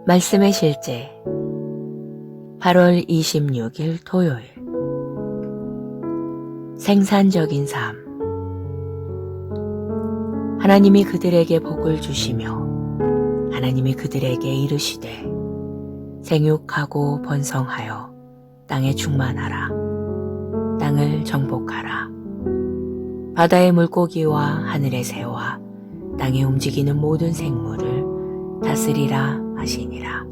말씀의 실제 8월 26일 토요일 생산적인 삶 하나님이 그들에게 복을 주시며 하나님이 그들에게 이르시되 생육하고 번성하여 땅에 충만하라 땅을 정복하라 바다의 물고기와 하늘의 새와 땅에 움직이는 모든 생물을 다스리라 하시니라.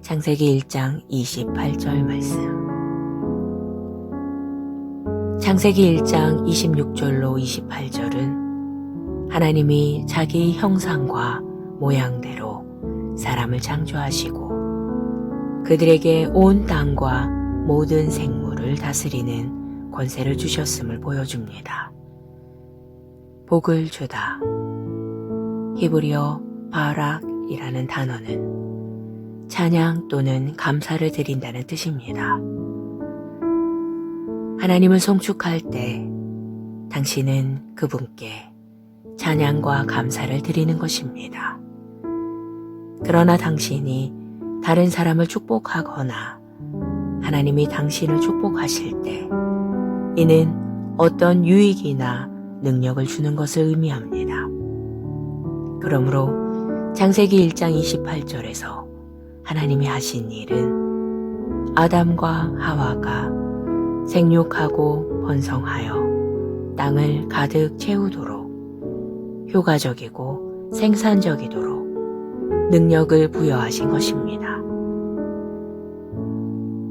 창세기 1장 28절 말씀. 창세기 1장 26절로 28절은 하나님이 자기 형상과 모양대로 사람을 창조하시고 그들에게 온 땅과 모든 생물을 다스리는 권세를 주셨음을 보여줍니다. 복을 주다. 히브리어 바락이라는 단어는 찬양 또는 감사를 드린다는 뜻입니다. 하나님을 송축할 때 당신은 그분께 찬양과 감사를 드리는 것입니다. 그러나 당신이 다른 사람을 축복하거나 하나님이 당신을 축복하실 때 이는 어떤 유익이나 능력을 주는 것을 의미합니다. 그러므로 창세기 1장 28절에서 하나님이 하신 일은 아담과 하와가 생육하고 번성하여 땅을 가득 채우도록 효과적이고 생산적이도록 능력을 부여하신 것입니다.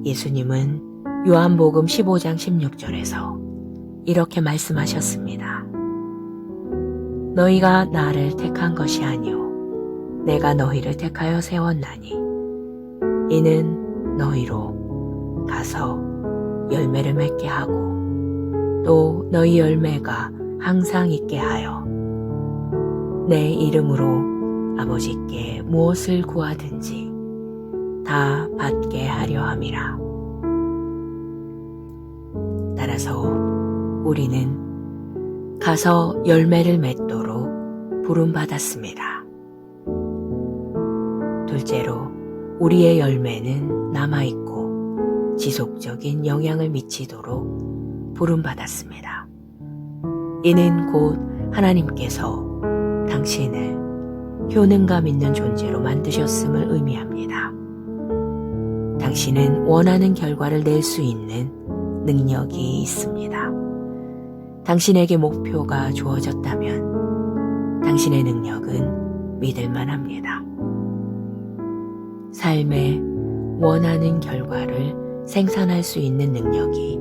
예수님은 요한복음 15장 16절에서 이렇게 말씀하셨습니다. 너희가 나를 택한 것이 아니오 내가 너희를 택하여 세웠나니 이는 너희로 가서 열매를 맺게 하고 또 너희 열매가 항상 있게 하여 내 이름으로 아버지께 무엇을 구하든지 다 받게 하려 함이라. 따라서 우리는 가서 열매를 맺도록 부름받았습니다. 둘째로 우리의 열매는 남아있고 지속적인 영향을 미치도록 부름받았습니다. 이는 곧 하나님께서 당신을 효능감 있는 존재로 만드셨음을 의미합니다. 당신은 원하는 결과를 낼 수 있는 능력이 있습니다. 당신에게 목표가 주어졌다면 당신의 능력은 믿을만 합니다. 삶에 원하는 결과를 생산할 수 있는 능력이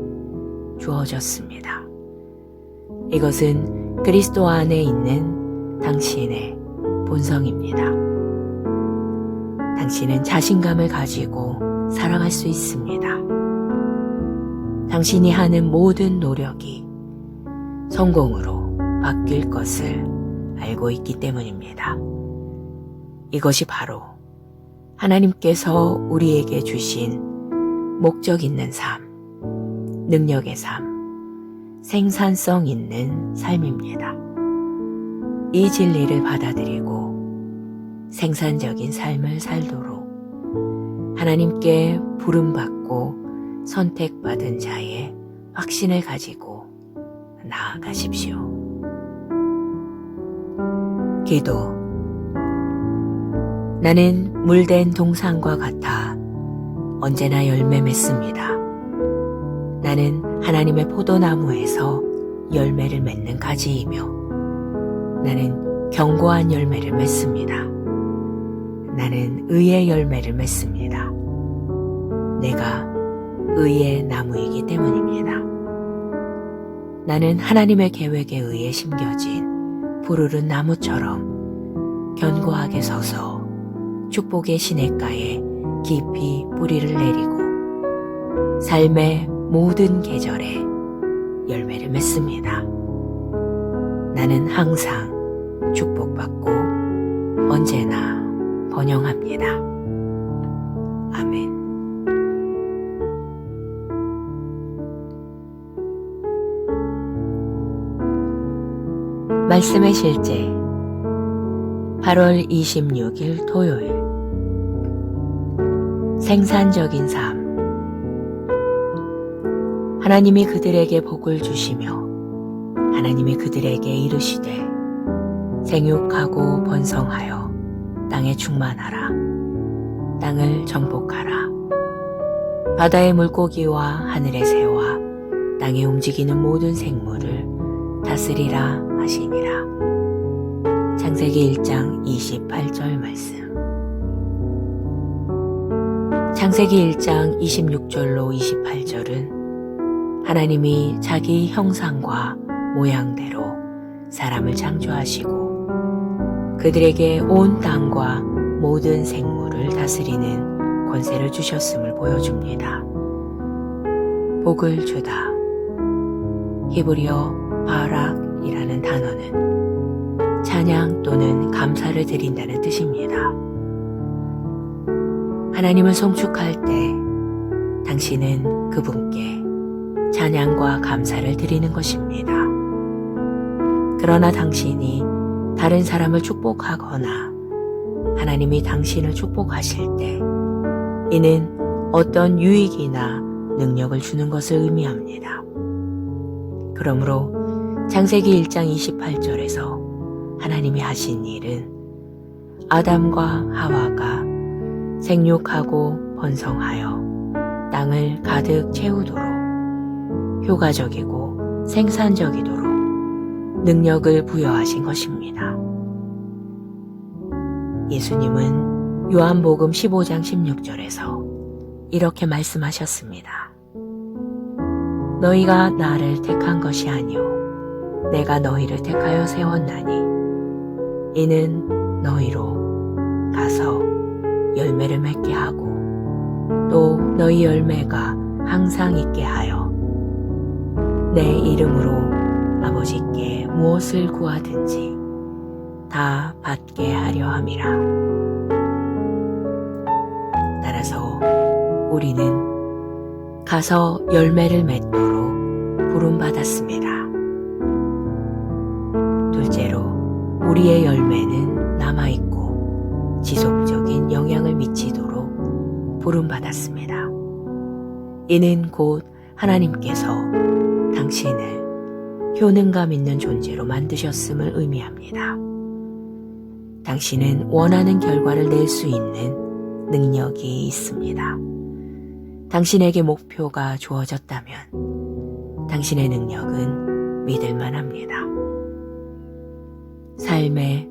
주어졌습니다. 이것은 그리스도 안에 있는 당신의 본성입니다. 당신은 자신감을 가지고 살아갈 수 있습니다. 당신이 하는 모든 노력이 성공으로 바뀔 것을 알고 있기 때문입니다. 이것이 바로 하나님께서 우리에게 주신 목적 있는 삶, 능력의 삶, 생산성 있는 삶입니다. 이 진리를 받아들이고 생산적인 삶을 살도록 하나님께 부름받고 선택받은 자의 확신을 가지고 나아가십시오. 기도. 나는 물된 동산과 같아 언제나 열매 맺습니다. 나는 하나님의 포도나무에서 열매를 맺는 가지이며 나는 견고한 열매를 맺습니다. 나는 의의 열매를 맺습니다. 내가 의의 나무이기 때문입니다. 나는 하나님의 계획에 의해 심겨진 푸르른 나무처럼 견고하게 서서 축복의 시냇가에 깊이 뿌리를 내리고 삶의 모든 계절에 열매를 맺습니다. 나는 항상 축복받고 언제나 번영합니다. 아멘. 말씀의 실제 8월 26일 토요일 생산적인 삶. 하나님이 그들에게 복을 주시며 하나님이 그들에게 이르시되 생육하고 번성하여 땅에 충만하라. 땅을 정복하라. 바다의 물고기와 하늘의 새와 땅에 움직이는 모든 생물을 다스리라 하시니라. 창세기 1장 28절 말씀. 창세기 1장 26절로 28절은 하나님이 자기 형상과 모양대로 사람을 창조하시고 그들에게 온 땅과 모든 생물을 다스리는 권세를 주셨음을 보여줍니다. 복을 주다. 히브리어 바락이라는 단어는 찬양 또는 감사를 드린다는 뜻입니다. 하나님을 송축할 때 당신은 그분께 찬양과 감사를 드리는 것입니다. 그러나 당신이 다른 사람을 축복하거나 하나님이 당신을 축복하실 때 이는 어떤 유익이나 능력을 주는 것을 의미합니다. 그러므로 창세기 1장 28절에서 하나님이 하신 일은 아담과 하와가 생육하고 번성하여 땅을 가득 채우도록 효과적이고 생산적이도록 능력을 부여하신 것입니다. 예수님은 요한복음 15장 16절에서 이렇게 말씀하셨습니다. 너희가 나를 택한 것이 아니오 내가 너희를 택하여 세웠나니 이는 너희로 가서 열매를 맺게 하고 또 너희 열매가 항상 있게 하여 내 이름으로 아버지께 무엇을 구하든지 다 받게 하려 함이라. 따라서 우리는 가서 열매를 맺도록 부름받았습니다. 둘째로 우리의 열매는 남아있고 지속적인 영향을 미치도록 부름받았습니다. 이는 곧 하나님께서 당신을 효능감 있는 존재로 만드셨음을 의미합니다. 당신은 원하는 결과를 낼 수 있는 능력이 있습니다. 당신에게 목표가 주어졌다면 당신의 능력은 믿을만 합니다. 삶에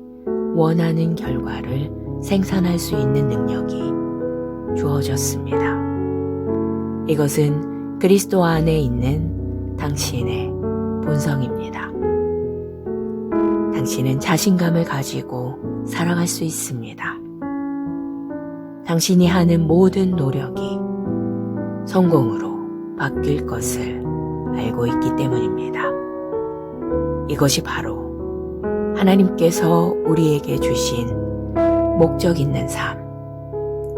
원하는 결과를 생산할 수 있는 능력이 주어졌습니다. 이것은 그리스도 안에 있는 당신의 본성입니다. 당신은 자신감을 가지고 살아갈 수 있습니다. 당신이 하는 모든 노력이 성공으로 바뀔 것을 알고 있기 때문입니다. 이것이 바로 하나님께서 우리에게 주신 목적 있는 삶,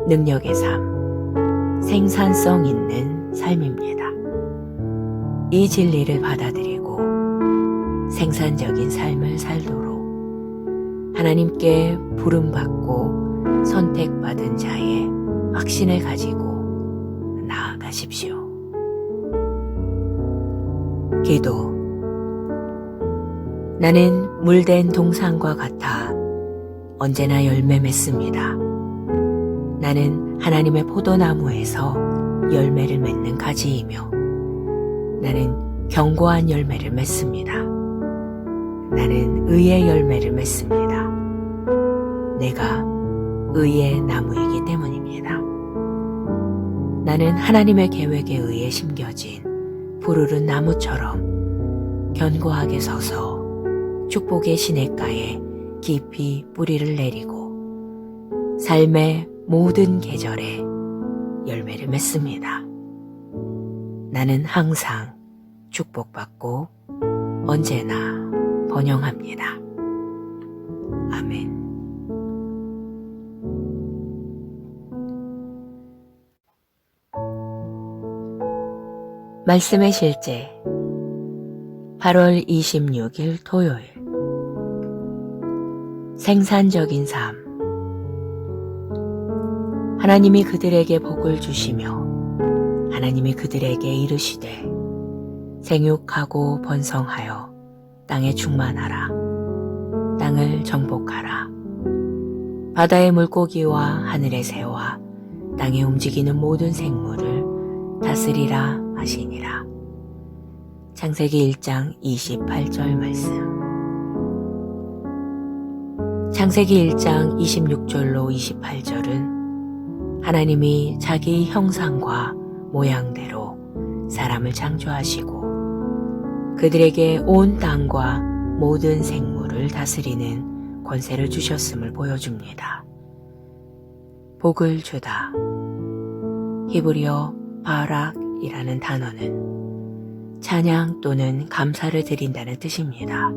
능력의 삶, 생산성 있는 삶입니다. 이 진리를 받아들이고 생산적인 삶을 살도록 하나님께 부름받고 선택받은 자의 확신을 가지고 나아가십시오. 기도. 나는 물된 동산과 같아 언제나 열매 맺습니다. 나는 하나님의 포도나무에서 열매를 맺는 가지이며 나는 견고한 열매를 맺습니다. 나는 의의 열매를 맺습니다. 내가 의의 나무이기 때문입니다. 나는 하나님의 계획에 의해 심겨진 푸르른 나무처럼 견고하게 서서 축복의 시냇가에 깊이 뿌리를 내리고 삶의 모든 계절에 열매를 맺습니다. 나는 항상 축복받고 언제나 번영합니다. 아멘. 말씀의 실제 8월 26일 토요일. 생산적인 삶. 하나님이 그들에게 복을 주시며 하나님이 그들에게 이르시되 생육하고 번성하여 땅에 충만하라. 땅을 정복하라. 바다의 물고기와 하늘의 새와 땅에 움직이는 모든 생물을 다스리라 하시니라. 창세기 1장 28절 말씀. 창세기 1장 26절로 28절은 하나님이 자기 형상과 모양대로 사람을 창조하시고 그들에게 온 땅과 모든 생물을 다스리는 권세를 주셨음을 보여줍니다. 복을 주다. 히브리어 바락이라는 단어는 찬양 또는 감사를 드린다는 뜻입니다.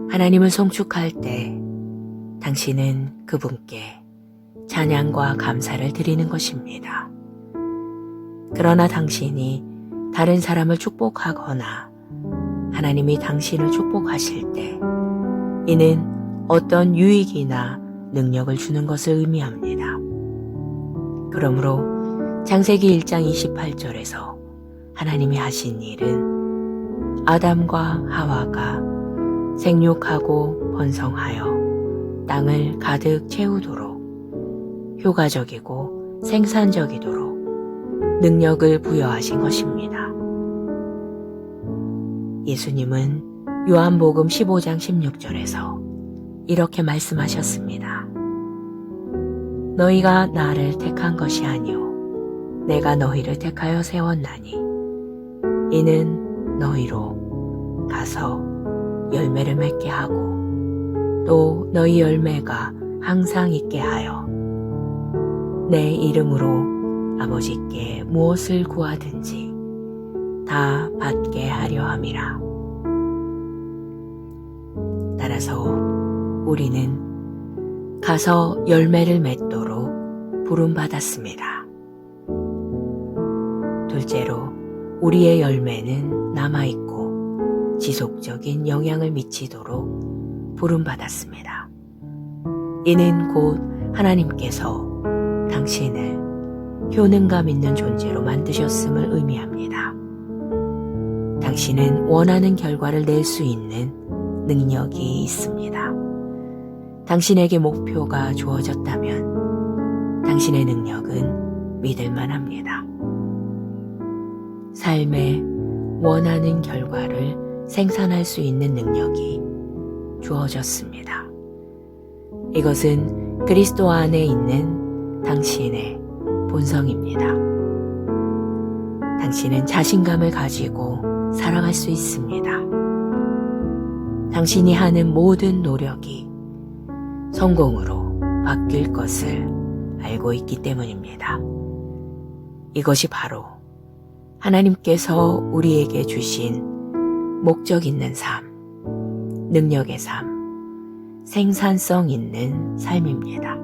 하나님을 송축할 때 당신은 그분께 찬양과 감사를 드리는 것입니다. 그러나 당신이 다른 사람을 축복하거나 하나님이 당신을 축복하실 때 이는 어떤 유익이나 능력을 주는 것을 의미합니다. 그러므로 창세기 1장 28절에서 하나님이 하신 일은 아담과 하와가 생육하고 번성하여 땅을 가득 채우도록 효과적이고 생산적이도록 능력을 부여하신 것입니다. 예수님은 요한복음 15장 16절에서 이렇게 말씀하셨습니다. 너희가 나를 택한 것이 아니오 내가 너희를 택하여 세웠나니 이는 너희로 가서 열매를 맺게 하고 또 너희 열매가 항상 있게 하여 내 이름으로 아버지께 무엇을 구하든지 다 받게 하려 함이라. 따라서 우리는 가서 열매를 맺도록 부름받았습니다. 둘째로 우리의 열매는 남아있고 지속적인 영향을 미치도록 부름받았습니다. 이는 곧 하나님께서 당신을 효능감 있는 존재로 만드셨음을 의미합니다. 당신은 원하는 결과를 낼 수 있는 능력이 있습니다. 당신에게 목표가 주어졌다면 당신의 능력은 믿을만 합니다. 삶에 원하는 결과를 생산할 수 있는 능력이 주어졌습니다. 이것은 그리스도 안에 있는 당신의 본성입니다. 당신은 자신감을 가지고 살아갈 수 있습니다. 당신이 하는 모든 노력이 성공으로 바뀔 것을 알고 있기 때문입니다. 이것이 바로 하나님께서 우리에게 주신 목적 있는 삶, 능력의 삶, 생산성 있는 삶입니다.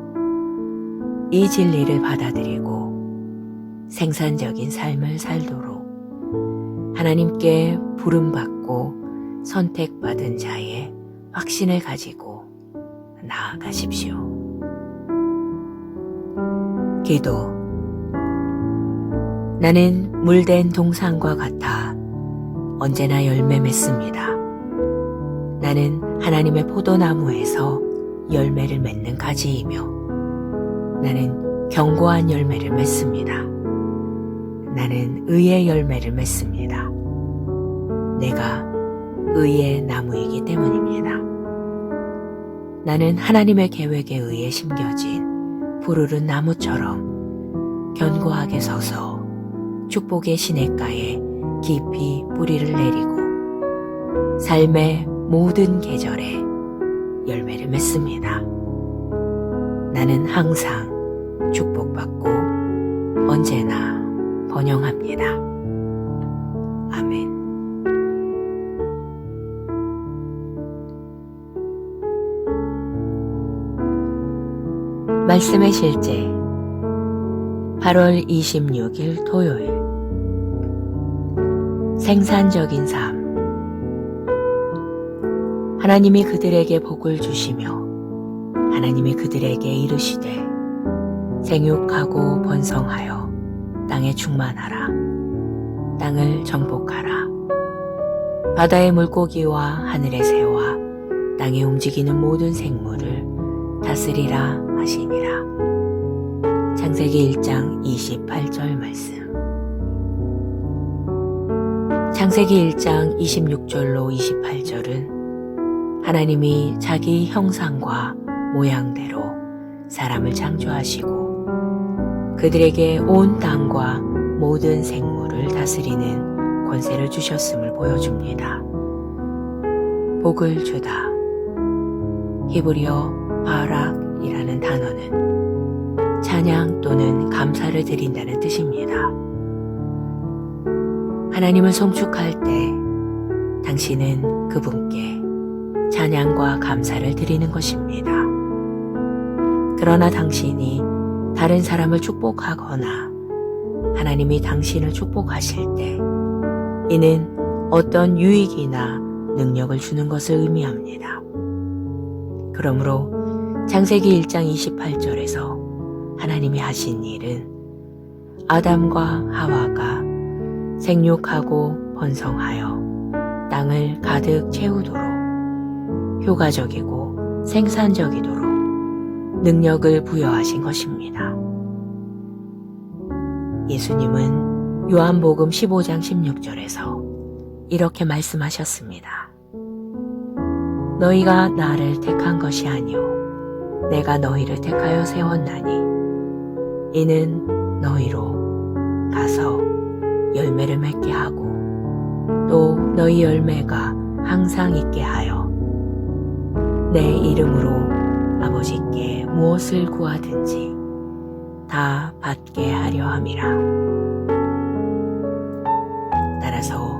이 진리를 받아들이고 생산적인 삶을 살도록 하나님께 부름받고 선택받은 자의 확신을 가지고 나아가십시오. 기도. 나는 물된 동산과 같아 언제나 열매 맺습니다. 나는 하나님의 포도나무에서 열매를 맺는 가지이며 나는 견고한 열매를 맺습니다. 나는 의의 열매를 맺습니다. 내가 의의 나무이기 때문입니다. 나는 하나님의 계획에 의해 심겨진 푸르른 나무처럼 견고하게 서서 축복의 시냇가에 깊이 뿌리를 내리고 삶의 모든 계절에 열매를 맺습니다. 나는 항상 축복받고 언제나 번영합니다. 아멘. 말씀의 실제 8월 26일 토요일 생산적인 삶. 하나님이 그들에게 복을 주시며 하나님이 그들에게 이르시되 생육하고 번성하여 땅에 충만하라. 땅을 정복하라. 바다의 물고기와 하늘의 새와 땅에 움직이는 모든 생물을 다스리라 하시니라. 창세기 1장 28절 말씀. 창세기 1장 26절로 28절은 하나님이 자기 형상과 모양대로 사람을 창조하시고 그들에게 온 땅과 모든 생물을 다스리는 권세를 주셨음을 보여줍니다. 복을 주다. 히브리어 바락이라는 단어는 찬양 또는 감사를 드린다는 뜻입니다. 하나님을 송축할 때 당신은 그분께 찬양과 감사를 드리는 것입니다. 그러나 당신이 다른 사람을 축복하거나 하나님이 당신을 축복하실 때 이는 어떤 유익이나 능력을 주는 것을 의미합니다. 그러므로 창세기 1장 28절에서 하나님이 하신 일은 아담과 하와가 생육하고 번성하여 땅을 가득 채우도록 효과적이고 생산적이도록 능력을 부여하신 것입니다. 예수님은 요한복음 15장 16절에서 이렇게 말씀하셨습니다. 너희가 나를 택한 것이 아니오 내가 너희를 택하여 세웠나니 이는 너희로 가서 열매를 맺게 하고 또 너희 열매가 항상 있게 하여 내 이름으로 아버지께 무엇을 구하든지 다 받게 하려 함이라. 따라서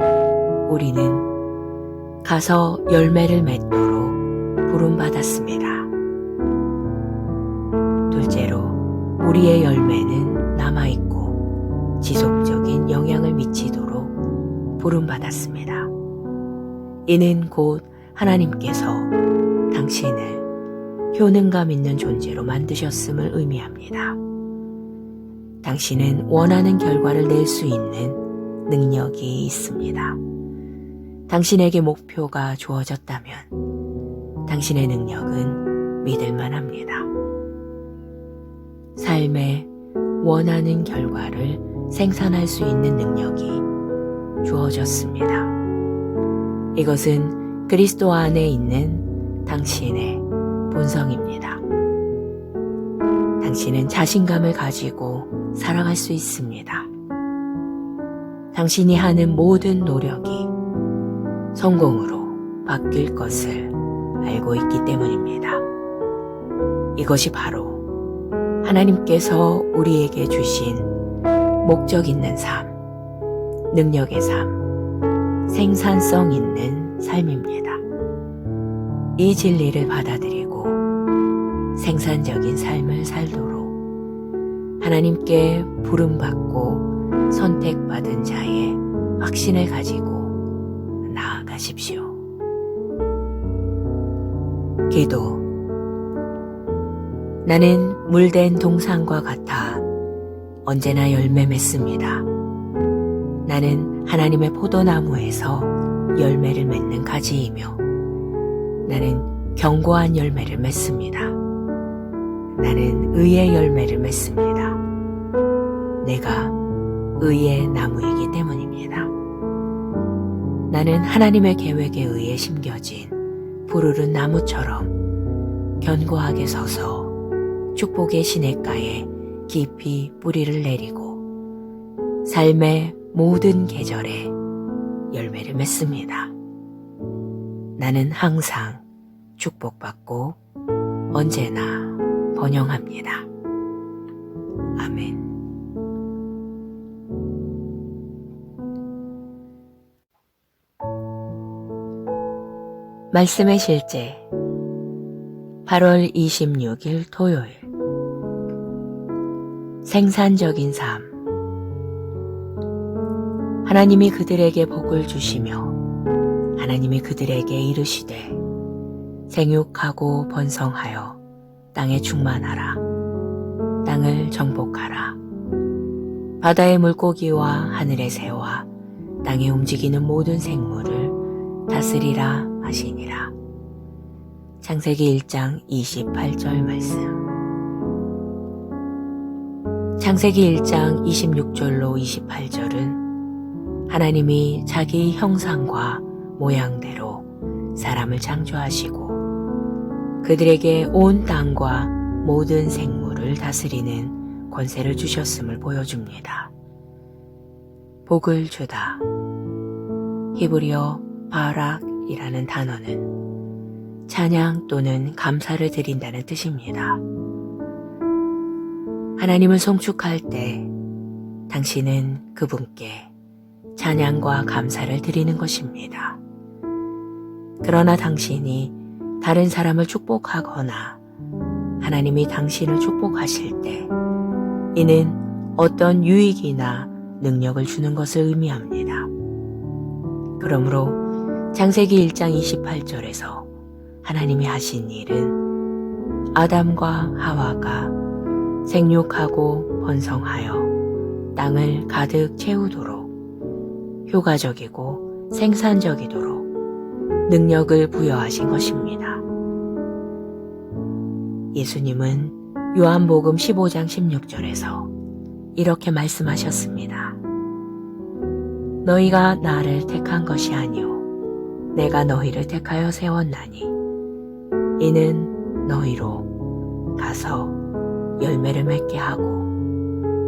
우리는 가서 열매를 맺도록 부름받았습니다. 둘째로 우리의 열매는 남아있고 지속적인 영향을 미치도록 부름받았습니다. 이는 곧 하나님께서 당신을 효능감 있는 존재로 만드셨음을 의미합니다. 당신은 원하는 결과를 낼 수 있는 능력이 있습니다. 당신에게 목표가 주어졌다면 당신의 능력은 믿을만 합니다. 삶에 원하는 결과를 생산할 수 있는 능력이 주어졌습니다. 이것은 그리스도 안에 있는 당신의 본성입니다. 당신은 자신감을 가지고 살아갈 수 있습니다. 당신이 하는 모든 노력이 성공으로 바뀔 것을 알고 있기 때문입니다. 이것이 바로 하나님께서 우리에게 주신 목적 있는 삶, 능력의 삶, 생산성 있는 삶입니다. 이 진리를 받아들이고 생산적인 삶을 살도록 하나님께 부름받고 선택받은 자의 확신을 가지고 나아가십시오. 기도. 나는 물된 동산과 같아 언제나 열매 맺습니다. 나는 하나님의 포도나무에서 열매를 맺는 가지이며 나는 견고한 열매를 맺습니다. 나는 의의 열매를 맺습니다. 내가 의의 나무이기 때문입니다. 나는 하나님의 계획에 의해 심겨진 푸르른 나무처럼 견고하게 서서 축복의 시냇가에 깊이 뿌리를 내리고 삶의 모든 계절에 열매를 맺습니다. 나는 항상 축복받고 언제나 번영합니다. 아멘. 말씀의 실제 8월 26일 토요일. 생산적인 삶. 하나님이 그들에게 복을 주시며 하나님이 그들에게 이르시되 생육하고 번성하여 땅에 충만하라. 땅을 정복하라. 바다의 물고기와 하늘의 새와 땅에 움직이는 모든 생물을 다스리라 하시니라. 창세기 1장 28절 말씀. 창세기 1장 26절로 28절은 하나님이 자기 형상과 모양대로 사람을 창조하시고 그들에게 온 땅과 모든 생물을 다스리는 권세를 주셨음을 보여줍니다. 복을 주다. 히브리어 바락이라는 단어는 찬양 또는 감사를 드린다는 뜻입니다. 하나님을 송축할 때 당신은 그분께 찬양과 감사를 드리는 것입니다. 그러나 당신이 다른 사람을 축복하거나 하나님이 당신을 축복하실 때 이는 어떤 유익이나 능력을 주는 것을 의미합니다. 그러므로 창세기 1장 28절에서 하나님이 하신 일은 아담과 하와가 생육하고 번성하여 땅을 가득 채우도록 효과적이고 생산적이도록 능력을 부여하신 것입니다. 예수님은 요한복음 15장 16절에서 이렇게 말씀하셨습니다. 너희가 나를 택한 것이 아니오 내가 너희를 택하여 세웠나니 이는 너희로 가서 열매를 맺게 하고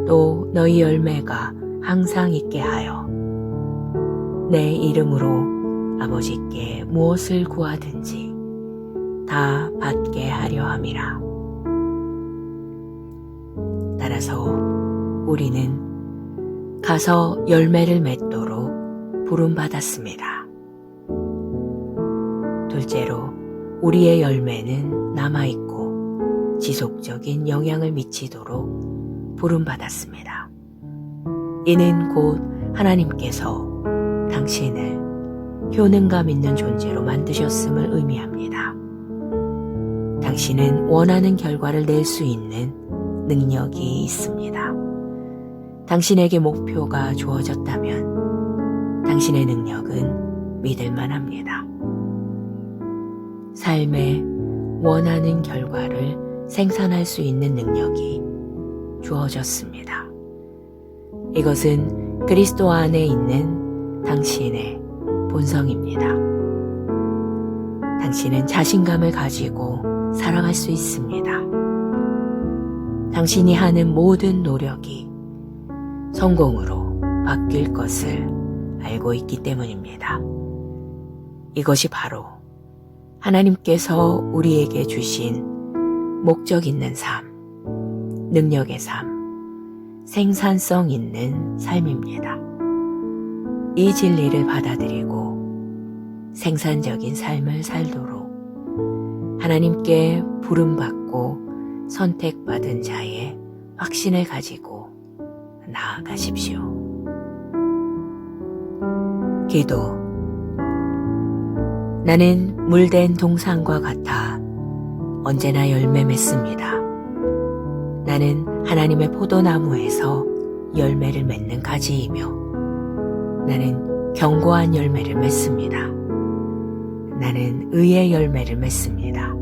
또 너희 열매가 항상 있게 하여 내 이름으로 아버지께 무엇을 구하든지 다 받게 하려 함이라. 따라서 우리는 가서 열매를 맺도록 부름받았습니다. 둘째로 우리의 열매는 남아있고 지속적인 영향을 미치도록 부름받았습니다. 이는 곧 하나님께서 당신을 효능감 있는 존재로 만드셨음을 의미합니다. 당신은 원하는 결과를 낼 수 있는 능력이 있습니다. 당신에게 목표가 주어졌다면 당신의 능력은 믿을만 합니다. 삶에 원하는 결과를 생산할 수 있는 능력이 주어졌습니다. 이것은 그리스도 안에 있는 당신의 본성입니다. 당신은 자신감을 가지고 살아갈 수 있습니다. 당신이 하는 모든 노력이 성공으로 바뀔 것을 알고 있기 때문입니다. 이것이 바로 하나님께서 우리에게 주신 목적 있는 삶, 능력의 삶, 생산성 있는 삶입니다. 이 진리를 받아들이고 생산적인 삶을 살도록 하나님께 부름받고 선택받은 자의 확신을 가지고 나아가십시오. 기도. 나는 물된 동산과 같아 언제나 열매 맺습니다. 나는 하나님의 포도나무에서 열매를 맺는 가지이며 나는 견고한 열매를 맺습니다. 나는 의의 열매를 맺습니다.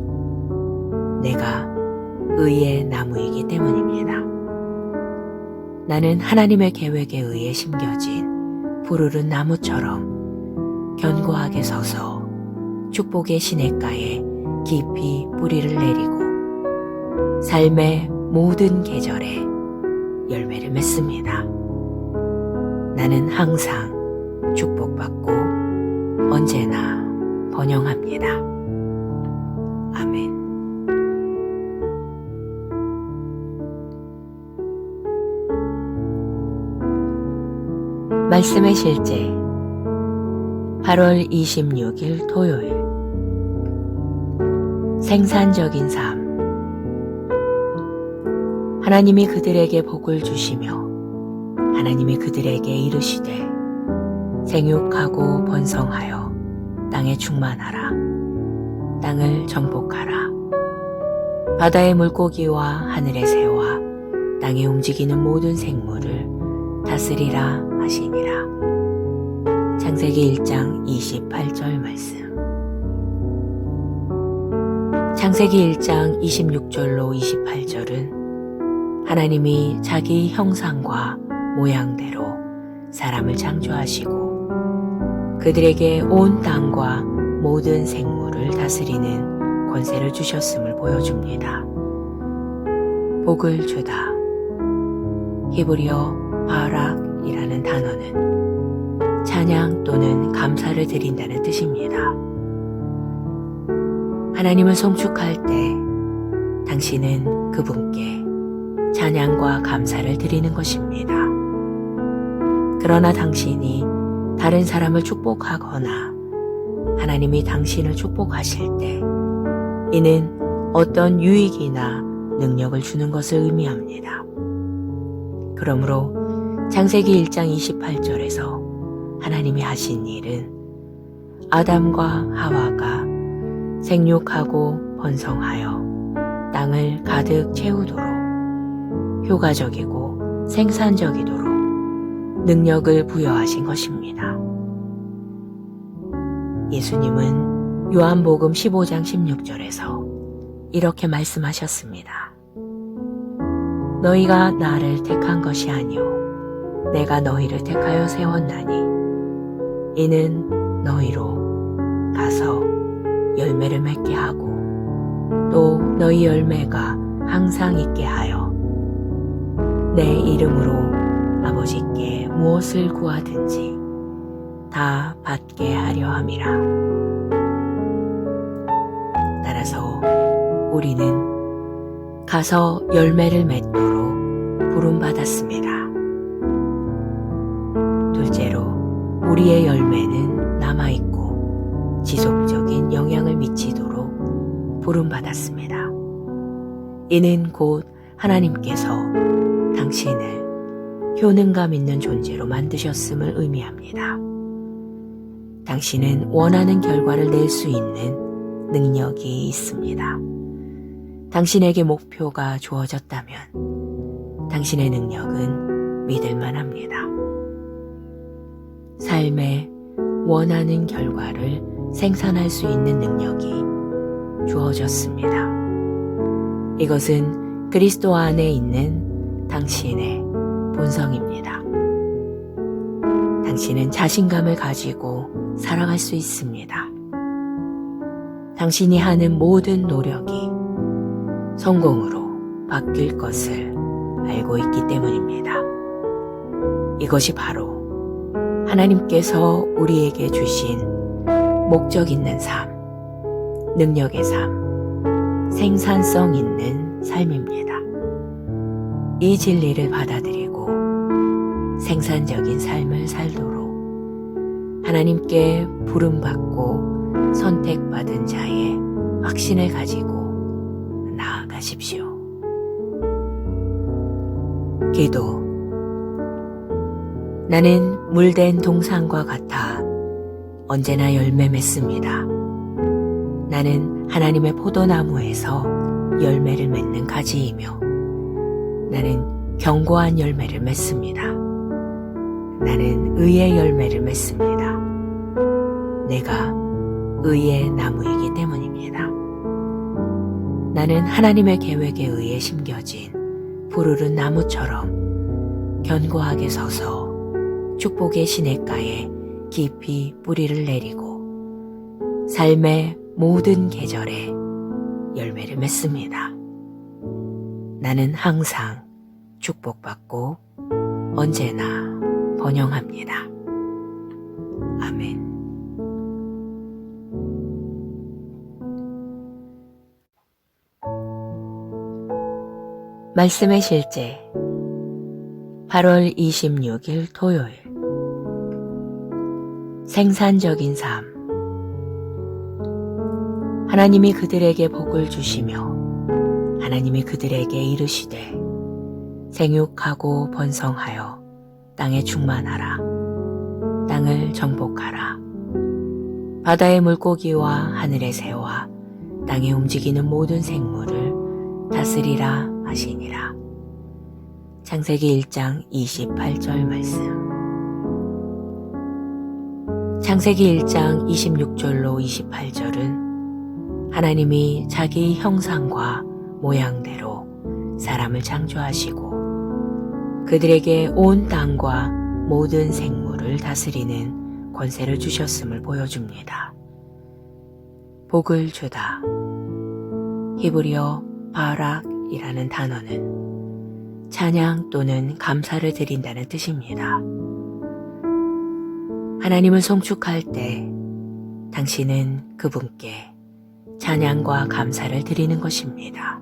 내가 의의 나무이기 때문입니다. 나는 하나님의 계획에 의해 심겨진 푸르른 나무처럼 견고하게 서서 축복의 시냇가에 깊이 뿌리를 내리고 삶의 모든 계절에 열매를 맺습니다. 나는 항상 축복받고 언제나 번영합니다. 아멘. 말씀의 실제 8월 26일 토요일 생산적인 삶. 하나님이 그들에게 복을 주시며 하나님이 그들에게 이르시되 생육하고 번성하여 땅에 충만하라. 땅을 정복하라. 바다의 물고기와 하늘의 새와 땅에 움직이는 모든 생물을 다스리라 하시니라. 창세기 1장 28절 말씀. 창세기 1장 26절로 28절은 하나님이 자기 형상과 모양대로 사람을 창조하시고 그들에게 온 땅과 모든 생물을 다스리는 권세를 주셨음을 보여줍니다. 복을 주다. 히브리어 바락이라는 단어는 찬양 또는 감사를 드린다는 뜻입니다. 하나님을 송축할 때 당신은 그분께 찬양과 감사를 드리는 것입니다. 그러나 당신이 다른 사람을 축복하거나 하나님이 당신을 축복하실 때 이는 어떤 유익이나 능력을 주는 것을 의미합니다. 그러므로 창세기 1장 28절에서 하나님이 하신 일은 아담과 하와가 생육하고 번성하여 땅을 가득 채우도록 효과적이고 생산적이도록 능력을 부여하신 것입니다. 예수님은 요한복음 15장 16절에서 이렇게 말씀하셨습니다. 너희가 나를 택한 것이 아니오 내가 너희를 택하여 세웠나니 이는 너희로 가서 열매를 맺게 하고 또 너희 열매가 항상 있게 하여 내 이름으로 아버지께 무엇을 구하든지 다 받게 하려 함이라. 따라서 우리는 가서 열매를 맺도록 부름받았습니다. 둘째로 우리의 열매는 남아있고 지속적인 영향을 미치도록 부름받았습니다. 이는 곧 하나님께서 당신을 효능감 있는 존재로 만드셨음을 의미합니다. 당신은 원하는 결과를 낼 수 있는 능력이 있습니다. 당신에게 목표가 주어졌다면 당신의 능력은 믿을만 합니다. 삶에 원하는 결과를 생산할 수 있는 능력이 주어졌습니다. 이것은 그리스도 안에 있는 당신의 본성입니다. 당신은 자신감을 가지고 살아갈 수 있습니다. 당신이 하는 모든 노력이 성공으로 바뀔 것을 알고 있기 때문입니다. 이것이 바로 하나님께서 우리에게 주신 목적 있는 삶, 능력의 삶, 생산성 있는 삶입니다. 이 진리를 받아들이고 생산적인 삶을 살도록 하나님께 부름받고 선택받은 자의 확신을 가지고 나아가십시오. 기도. 나는 물된 동산과 같아 언제나 열매 맺습니다. 나는 하나님의 포도나무에서 열매를 맺는 가지이며 나는 견고한 열매를 맺습니다. 나는 의의 열매를 맺습니다. 내가 의의 나무이기 때문입니다. 나는 하나님의 계획에 의해 심겨진 푸르른 나무처럼 견고하게 서서 축복의 시냇가에 깊이 뿌리를 내리고 삶의 모든 계절에 열매를 맺습니다. 나는 항상 축복받고 언제나 번영합니다. 아멘. 말씀의 실제 8월 26일 토요일. 생산적인 삶. 하나님이 그들에게 복을 주시며 하나님이 그들에게 이르시되 생육하고 번성하여 땅에 충만하라. 땅을 정복하라. 바다의 물고기와 하늘의 새와 땅에 움직이는 모든 생물을 다스리라 하시니라. 창세기 1장 28절 말씀. 창세기 1장 26절로 28절은 하나님이 자기 형상과 모양대로 사람을 창조하시고 그들에게 온 땅과 모든 생물을 다스리는 권세를 주셨음을 보여줍니다. 복을 주다. 히브리어 바락이라는 단어는 찬양 또는 감사를 드린다는 뜻입니다. 하나님을 송축할 때 당신은 그분께 찬양과 감사를 드리는 것입니다.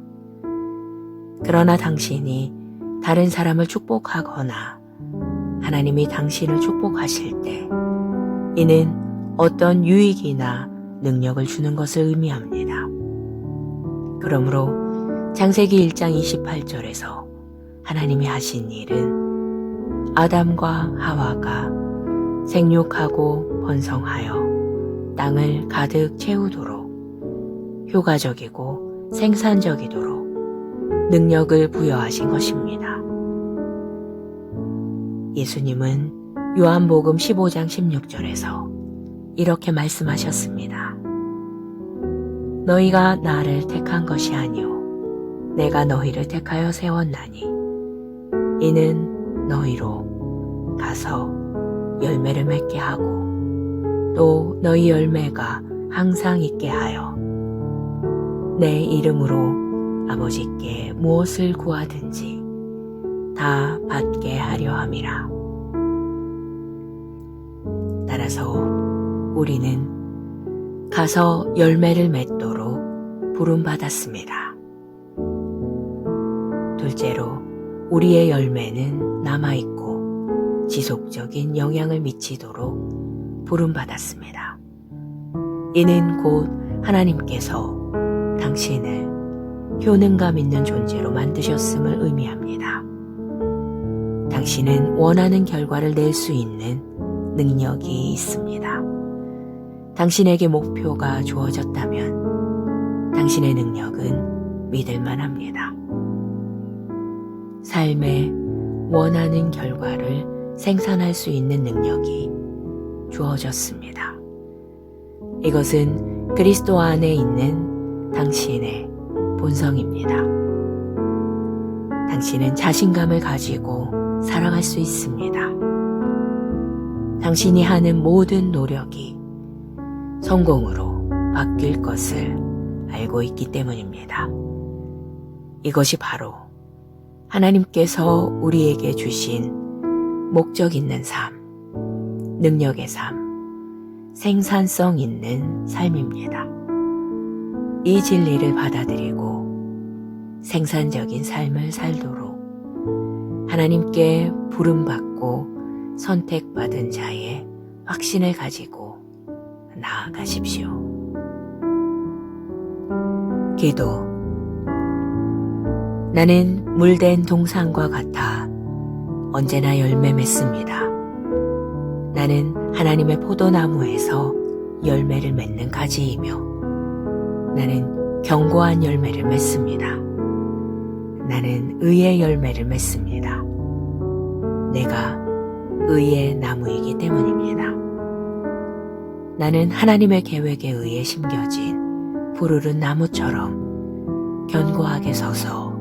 그러나 당신이 다른 사람을 축복하거나 하나님이 당신을 축복하실 때 이는 어떤 유익이나 능력을 주는 것을 의미합니다. 그러므로 창세기 1장 28절에서 하나님이 하신 일은 아담과 하와가 생육하고 번성하여 땅을 가득 채우도록 효과적이고 생산적이도록 능력을 부여하신 것입니다. 예수님은 요한복음 15장 16절에서 이렇게 말씀하셨습니다. 너희가 나를 택한 것이 아니오 내가 너희를 택하여 세웠나니 이는 너희로 가서 열매를 맺게 하고 또 너희 열매가 항상 있게 하여 내 이름으로 아버지께 무엇을 구하든지 다 받게 하려 함이라. 따라서 우리는 가서 열매를 맺도록 부름받았습니다. 둘째로 우리의 열매는 남아있고 지속적인 영향을 미치도록 부름받았습니다. 이는 곧 하나님께서 당신을 효능감 있는 존재로 만드셨음을 의미합니다. 당신은 원하는 결과를 낼 수 있는 능력이 있습니다. 당신에게 목표가 주어졌다면 당신의 능력은 믿을만 합니다. 삶에 원하는 결과를 생산할 수 있는 능력이 주어졌습니다. 이것은 그리스도 안에 있는 당신의 본성입니다. 당신은 자신감을 가지고 살아갈 수 있습니다. 당신이 하는 모든 노력이 성공으로 바뀔 것을 알고 있기 때문입니다. 이것이 바로 하나님께서 우리에게 주신 목적 있는 삶, 능력의 삶, 생산성 있는 삶입니다. 이 진리를 받아들이고 생산적인 삶을 살도록 하나님께 부름받고 선택받은 자의 확신을 가지고 나아가십시오. 기도. 나는 물된 동산과 같아 언제나 열매 맺습니다. 나는 하나님의 포도나무에서 열매를 맺는 가지이며 나는 견고한 열매를 맺습니다. 나는 의의 열매를 맺습니다. 내가 의의 나무이기 때문입니다. 나는 하나님의 계획에 의해 심겨진 푸르른 나무처럼 견고하게 서서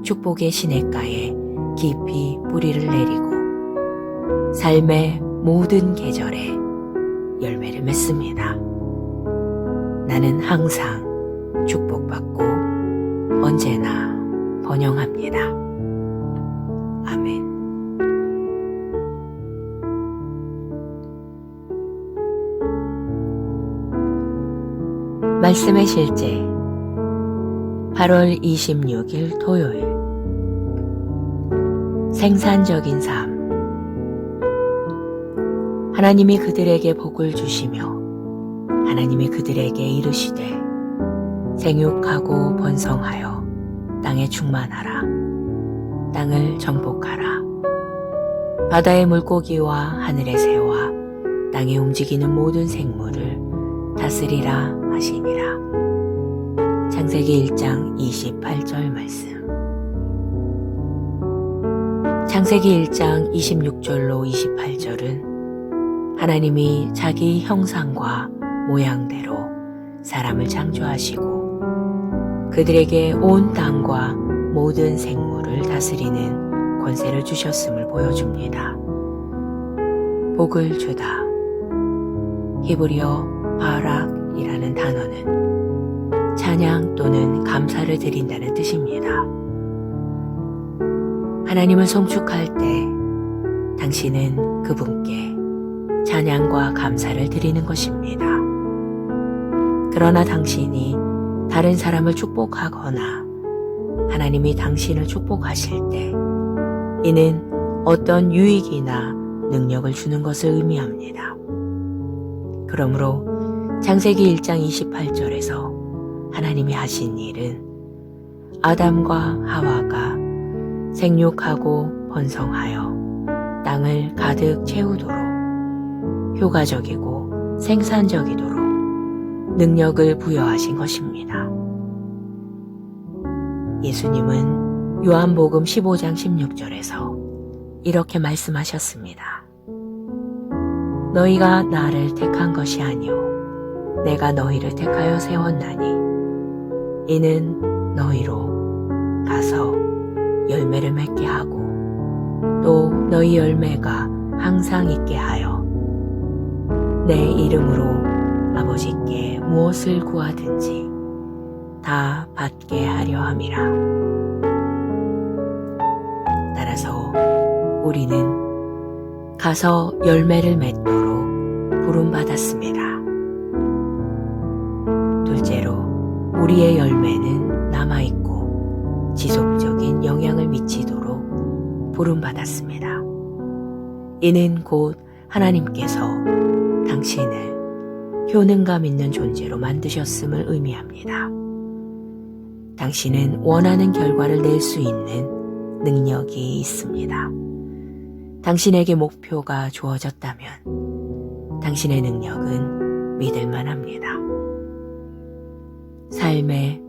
축복의 시냇가에 깊이 뿌리를 내리고 삶의 모든 계절에 열매를 맺습니다. 나는 항상 축복받고 언제나 번영합니다. 아멘. 말씀의 실제 8월 26일 토요일. 생산적인 삶. 하나님이 그들에게 복을 주시며 하나님이 그들에게 이르시되 생육하고 번성하여 땅에 충만하라. 땅을 정복하라. 바다의 물고기와 하늘의 새와 땅에 움직이는 모든 생물을 다스리라 하시니라. 창세기 1장 28절 말씀. 창세기 1장 26절로 28절은 하나님이 자기 형상과 모양대로 사람을 창조하시고 그들에게 온 땅과 모든 생물을 다스리는 권세를 주셨음을 보여줍니다. 복을 주다. 히브리어 바락이라는 단어는 찬양 또는 감사를 드린다는 뜻입니다. 하나님을 송축할 때 당신은 그분께 찬양과 감사를 드리는 것입니다. 그러나 당신이 다른 사람을 축복하거나 하나님이 당신을 축복하실 때 이는 어떤 유익이나 능력을 주는 것을 의미합니다. 그러므로 창세기 1장 28절에서 하나님이 하신 일은 아담과 하와가 생육하고 번성하여 땅을 가득 채우도록 효과적이고 생산적이도록 능력을 부여하신 것입니다. 예수님은 요한복음 15장 16절에서 이렇게 말씀하셨습니다. 너희가 나를 택한 것이 아니오 내가 너희를 택하여 세웠나니 이는 너희로 가서 열매를 맺게 하고 또 너희 열매가 항상 있게 하여 내 이름으로 아버지께 무엇을 구하든지 다 받게 하려 함이라. 따라서 우리는 가서 열매를 맺도록 부름받았습니다. 둘째로 우리의 열매는 남아있고 지속적인 영향을 미치도록 부름받았습니다. 이는 곧 하나님께서 당신을 효능감 있는 존재로 만드셨음을 의미합니다. 당신은 원하는 결과를 낼 수 있는 능력이 있습니다. 당신에게 목표가 주어졌다면 당신의 능력은 믿을만 합니다. 삶에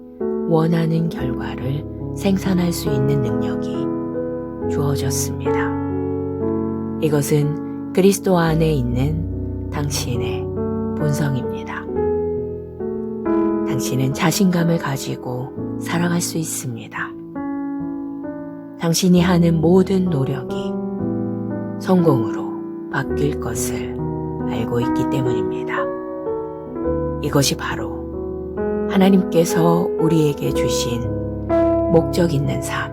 원하는 결과를 생산할 수 있는 능력이 주어졌습니다. 이것은 그리스도 안에 있는 당신의 본성입니다. 당신은 자신감을 가지고 살아갈 수 있습니다. 당신이 하는 모든 노력이 성공으로 바뀔 것을 알고 있기 때문입니다. 이것이 바로 하나님께서 우리에게 주신 목적 있는 삶,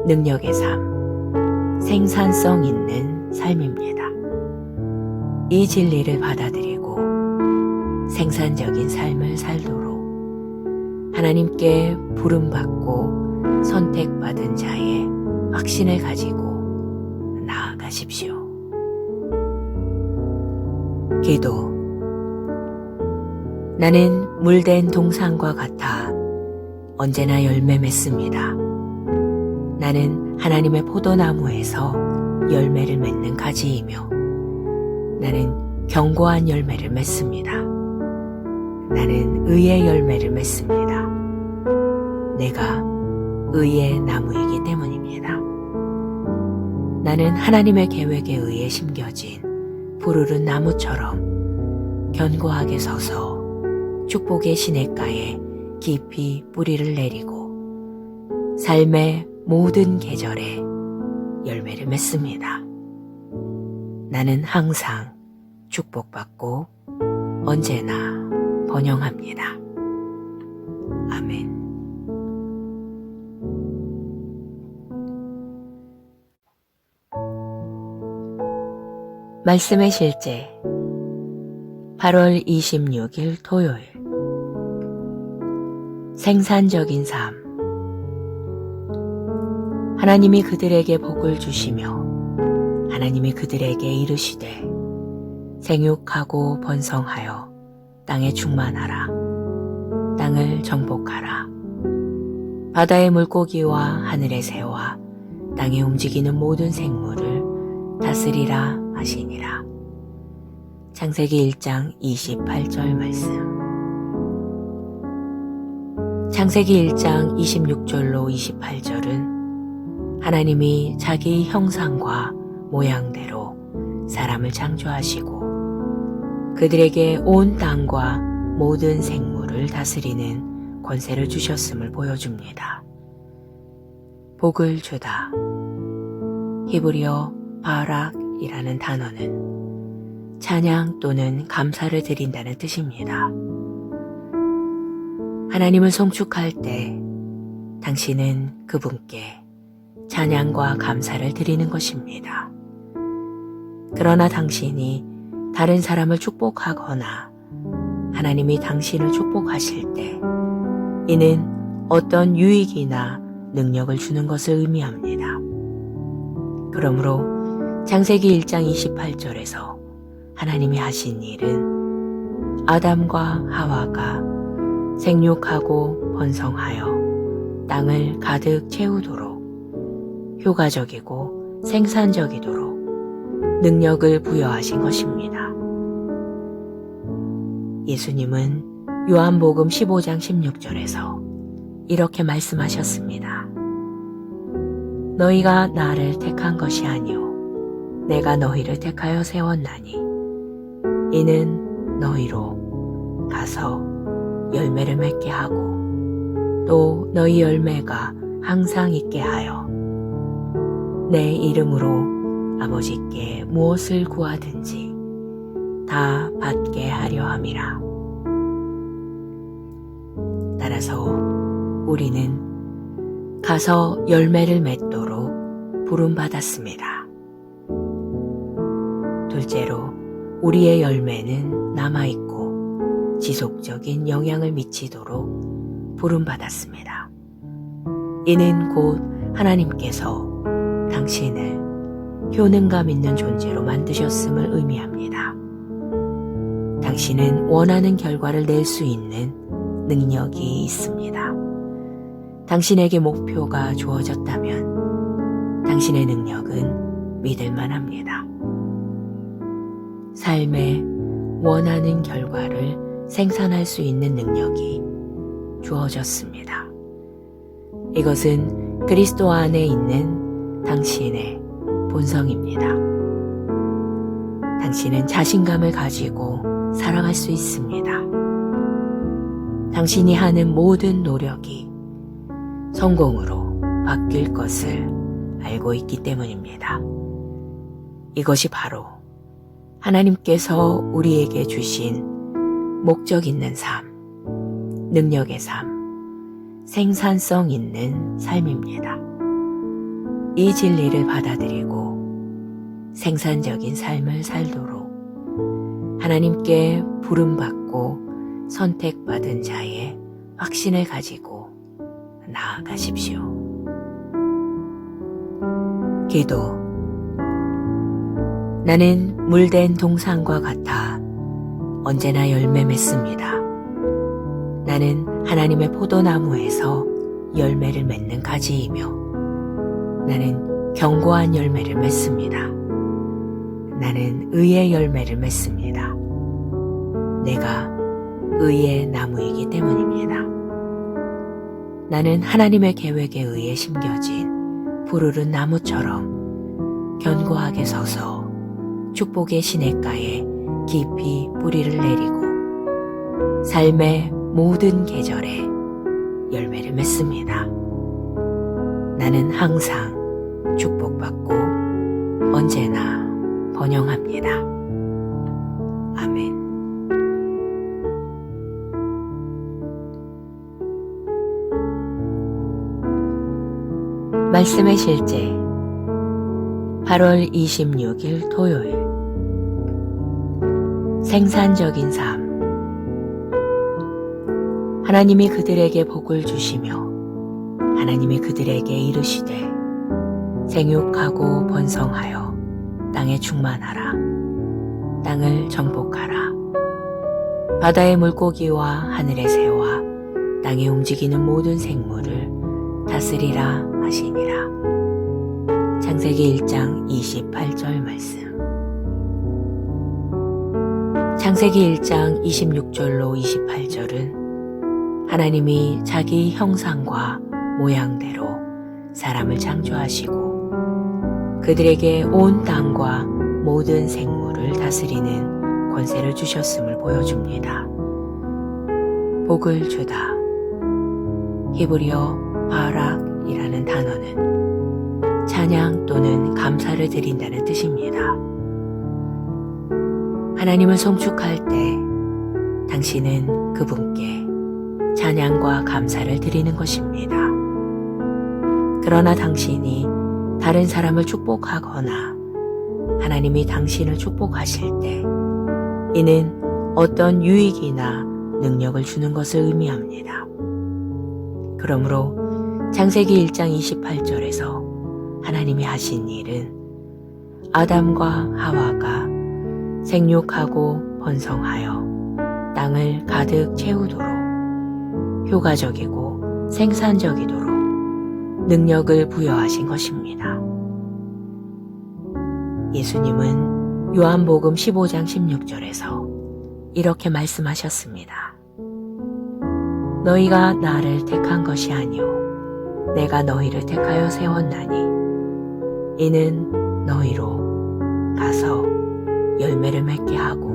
능력의 삶, 생산성 있는 삶입니다. 이 진리를 받아들이고 생산적인 삶을 살도록 하나님께 부름받고 선택받은 자의 확신을 가지고 나아가십시오. 기도. 나는 물된 동산과 같아 언제나 열매 맺습니다. 나는 하나님의 포도나무에서 열매를 맺는 가지이며 나는 견고한 열매를 맺습니다. 나는 의의 열매를 맺습니다. 내가 의의 나무이기 때문입니다. 나는 하나님의 계획에 의해 심겨진 푸르른 나무처럼 견고하게 서서 축복의 시냇가에 깊이 뿌리를 내리고 삶의 모든 계절에 열매를 맺습니다. 나는 항상 축복받고 언제나 번영합니다. 아멘. 말씀의 실제 8월 26일 토요일 생산적인 삶. 하나님이 그들에게 복을 주시며 하나님이 그들에게 이르시되 생육하고 번성하여 땅에 충만하라. 땅을 정복하라. 바다의 물고기와 하늘의 새와 땅에 움직이는 모든 생물을 다스리라 하시니라. 창세기 1장 28절 말씀. 창세기 1장 26절로 28절은 하나님이 자기 형상과 모양대로 사람을 창조하시고 그들에게 온 땅과 모든 생물을 다스리는 권세를 주셨음을 보여줍니다. 복을 주다. 히브리어 바락이라는 단어는 찬양 또는 감사를 드린다는 뜻입니다. 하나님을 송축할 때 당신은 그분께 찬양과 감사를 드리는 것입니다. 그러나 당신이 다른 사람을 축복하거나 하나님이 당신을 축복하실 때 이는 어떤 유익이나 능력을 주는 것을 의미합니다. 그러므로 창세기 1장 28절에서 하나님이 하신 일은 아담과 하와가 생육하고 번성하여 땅을 가득 채우도록 효과적이고 생산적이도록 능력을 부여하신 것입니다. 예수님은 요한복음 15장 16절에서 이렇게 말씀하셨습니다. 너희가 나를 택한 것이 아니오 내가 너희를 택하여 세웠나니 이는 너희로 가서 열매를 맺게 하고 또 너희 열매가 항상 있게 하여 내 이름으로 아버지께 무엇을 구하든지 다 받게 하려 함이라. 따라서 우리는 가서 열매를 맺도록 부름받았습니다. 둘째로 우리의 열매는 남아있고 지속적인 영향을 미치도록 부름받았습니다. 이는 곧 하나님께서 당신을 효능감 있는 존재로 만드셨음을 의미합니다. 당신은 원하는 결과를 낼 수 있는 능력이 있습니다. 당신에게 목표가 주어졌다면 당신의 능력은 믿을만 합니다. 삶에 원하는 결과를 생산할 수 있는 능력이 주어졌습니다. 이것은 그리스도 안에 있는 당신의 본성입니다. 당신은 자신감을 가지고 살아갈 수 있습니다. 당신이 하는 모든 노력이 성공으로 바뀔 것을 알고 있기 때문입니다. 이것이 바로 하나님께서 우리에게 주신 목적 있는 삶, 능력의 삶, 생산성 있는 삶입니다. 이 진리를 받아들이고 생산적인 삶을 살도록 하나님께 부름받고 선택받은 자의 확신을 가지고 나아가십시오. 기도. 나는 물된 동산과 같아 언제나 열매 맺습니다. 나는 하나님의 포도나무에서 열매를 맺는 가지이며 나는 견고한 열매를 맺습니다. 나는 의의 열매를 맺습니다. 내가 의의 나무이기 때문입니다. 나는 하나님의 계획에 의해 심겨진 푸르른 나무처럼 견고하게 서서 축복의 시냇가에 깊이 뿌리를 내리고 삶의 모든 계절에 열매를 맺습니다. 나는 항상 축복받고 언제나 번영합니다. 아멘. 말씀의 실제 8월 26일 토요일 생산적인 삶. 하나님이 그들에게 복을 주시며 하나님이 그들에게 이르시되 생육하고 번성하여 땅에 충만하라. 땅을 정복하라. 바다의 물고기와 하늘의 새와 땅에 움직이는 모든 생물을 다스리라 하시니라. 창세기 1장 28절 말씀. 창세기 1장 26절로 28절은 하나님이 자기 형상과 모양대로 사람을 창조하시고 그들에게 온 땅과 모든 생물을 다스리는 권세를 주셨음을 보여줍니다. 복을 주다. 히브리어 바락이라는 단어는 찬양 또는 감사를 드린다는 뜻입니다. 하나님을 송축할 때 당신은 그분께 찬양과 감사를 드리는 것입니다. 그러나 당신이 다른 사람을 축복하거나 하나님이 당신을 축복하실 때 이는 어떤 유익이나 능력을 주는 것을 의미합니다. 그러므로 창세기 1장 28절에서 하나님이 하신 일은 아담과 하와가 생육하고 번성하여 땅을 가득 채우도록 효과적이고 생산적이도록 능력을 부여하신 것입니다. 예수님은 요한복음 15장 16절에서 이렇게 말씀하셨습니다. 너희가 나를 택한 것이 아니오 내가 너희를 택하여 세웠나니 이는 너희로 가서 열매를 맺게 하고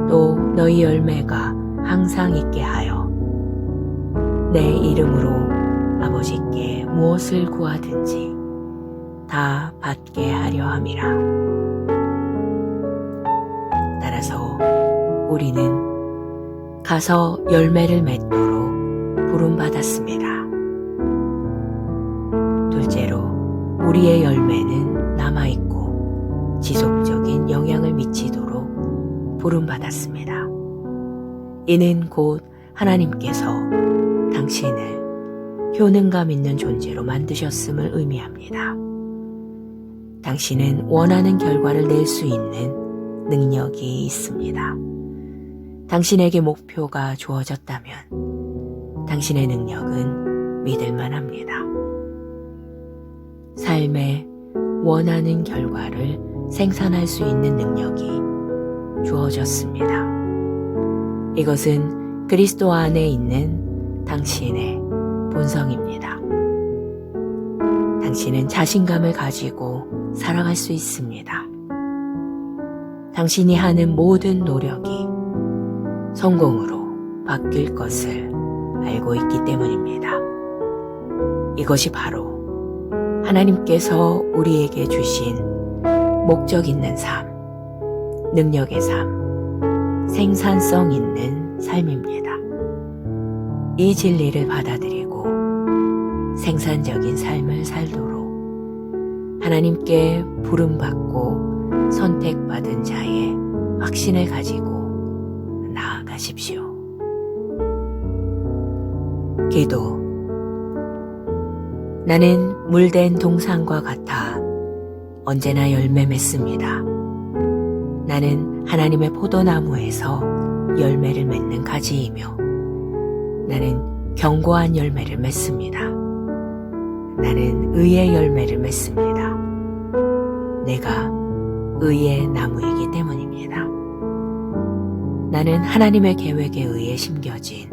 또 너희 열매가 항상 있게 하여 내 이름으로 아버지께 무엇을 구하든지 다 받게 하려 함이라. 따라서 우리는 가서 열매를 맺도록 부름받았습니다. 둘째로 우리의 열매는 남아있고 지속적인 영향을 미치도록 부름받았습니다. 이는 곧 하나님께서 당신을 효능감 있는 존재로 만드셨음을 의미합니다. 당신은 원하는 결과를 낼 수 있는 능력이 있습니다. 당신에게 목표가 주어졌다면 당신의 능력은 믿을만 합니다. 삶에 원하는 결과를 생산할 수 있는 능력이 주어졌습니다. 이것은 그리스도 안에 있는 당신의 본성입니다. 당신은 자신감을 가지고 살아갈 수 있습니다. 당신이 하는 모든 노력이 성공으로 바뀔 것을 알고 있기 때문입니다. 이것이 바로 하나님께서 우리에게 주신 목적 있는 삶, 능력의 삶, 생산성 있는 삶입니다. 이 진리를 받아들이고 생산적인 삶을 살도록 하나님께 부름받고 선택받은 자의 확신을 가지고 나아가십시오. 기도. 나는 물된 동산과 같아 언제나 열매 맺습니다. 나는 하나님의 포도나무에서 열매를 맺는 가지이며 나는 견고한 열매를 맺습니다. 나는 의의 열매를 맺습니다. 내가 의의 나무이기 때문입니다. 나는 하나님의 계획에 의해 심겨진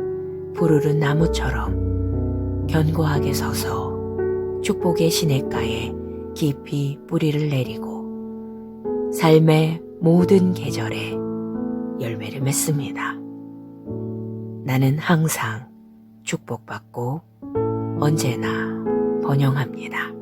푸르른 나무처럼 견고하게 서서 축복의 시냇가에 깊이 뿌리를 내리고 삶의 모든 계절에 열매를 맺습니다. 나는 항상 축복받고 언제나 번영합니다.